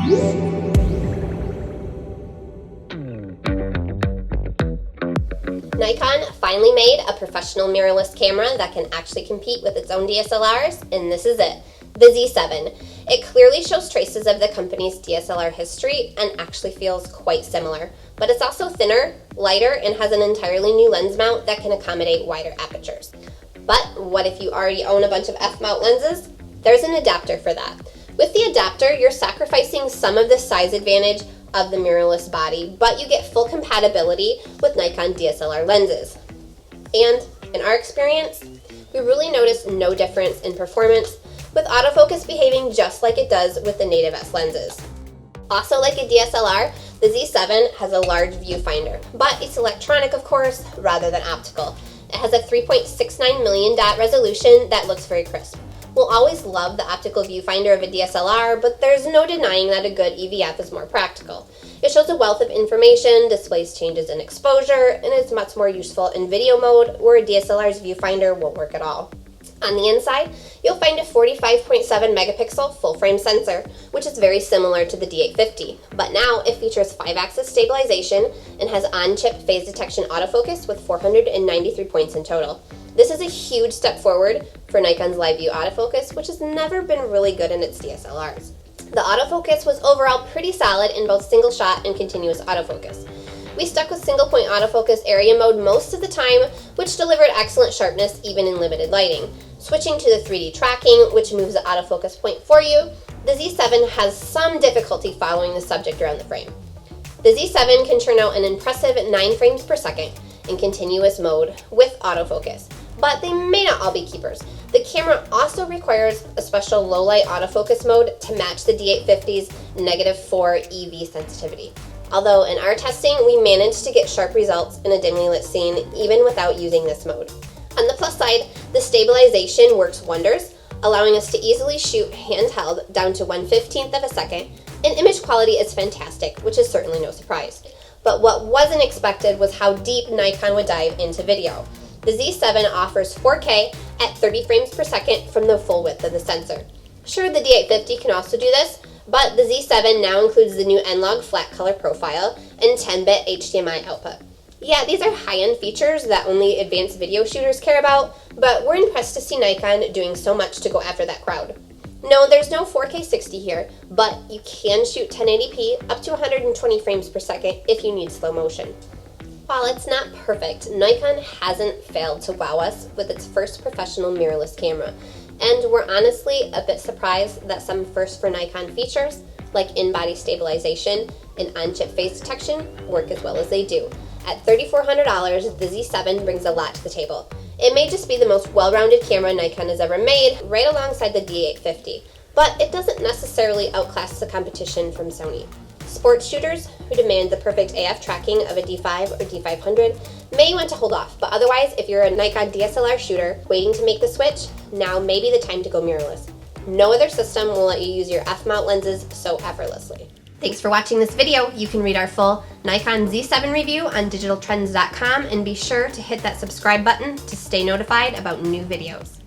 Nikon finally made a professional mirrorless camera that can actually compete with its own DSLRs, and this is it, the Z7. It clearly shows traces of the company's DSLR history and actually feels quite similar, but it's also thinner, lighter, and has an entirely new lens mount that can accommodate wider apertures. But what if you already own a bunch of f-mount lenses? There's an adapter for that. With the adapter, you're sacrificing some of the size advantage of the mirrorless body, but you get full compatibility with Nikon DSLR lenses. And in our experience, we really noticed no difference in performance, with autofocus behaving just like it does with the native S lenses. Also, like a DSLR, the Z7 has a large viewfinder, but it's electronic, of course, rather than optical. It has a 3.69 million dot resolution that looks very crisp. We'll always love the optical viewfinder of a DSLR, but there's no denying that a good EVF is more practical. It shows a wealth of information, displays changes in exposure, and is much more useful in video mode, where a DSLR's viewfinder won't work at all. On the inside, you'll find a 45.7 megapixel full-frame sensor, which is very similar to the D850, but now it features 5-axis stabilization and has on-chip phase detection autofocus with 493 points in total. This is a huge step forward for Nikon's live view autofocus, which has never been really good in its DSLRs. The autofocus was overall pretty solid in both single shot and continuous autofocus. We stuck with single point autofocus area mode most of the time, which delivered excellent sharpness even in limited lighting. Switching to the 3D tracking, which moves the autofocus point for you, the Z7 has some difficulty following the subject around the frame. The Z7 can churn out an impressive 9 frames per second in continuous mode with autofocus, but they may not all be keepers. The camera also requires a special low light autofocus mode to match the D850's -4 EV sensitivity. Although in our testing, we managed to get sharp results in a dimly lit scene even without using this mode. On the plus side, the stabilization works wonders, allowing us to easily shoot handheld down to 1/15th of a second, and image quality is fantastic, which is certainly no surprise. But what wasn't expected was how deep Nikon would dive into video. The Z7 offers 4K at 30 frames per second from the full width of the sensor. Sure, the D850 can also do this, but the Z7 now includes the new N-Log flat color profile and 10-bit HDMI output. Yeah, these are high-end features that only advanced video shooters care about, but we're impressed to see Nikon doing so much to go after that crowd. No, there's no 4K 60 here, but you can shoot 1080p up to 120 frames per second if you need slow motion. While it's not perfect, Nikon hasn't failed to wow us with its first professional mirrorless camera, and we're honestly a bit surprised that some first for Nikon features, like in-body stabilization and on-chip phase detection, work as well as they do. At $3,400, the Z7 brings a lot to the table. It may just be the most well-rounded camera Nikon has ever made, right alongside the D850, but it doesn't necessarily outclass the competition from Sony. Sports shooters who demand the perfect AF tracking of a D5 or D500 may want to hold off, but otherwise, if you're a Nikon DSLR shooter waiting to make the switch, now may be the time to go mirrorless. No other system will let you use your f-mount lenses so effortlessly. Thanks for watching this video. You can read our full Nikon Z7 review on digitaltrends.com, and be sure to hit that subscribe button to stay notified about new videos.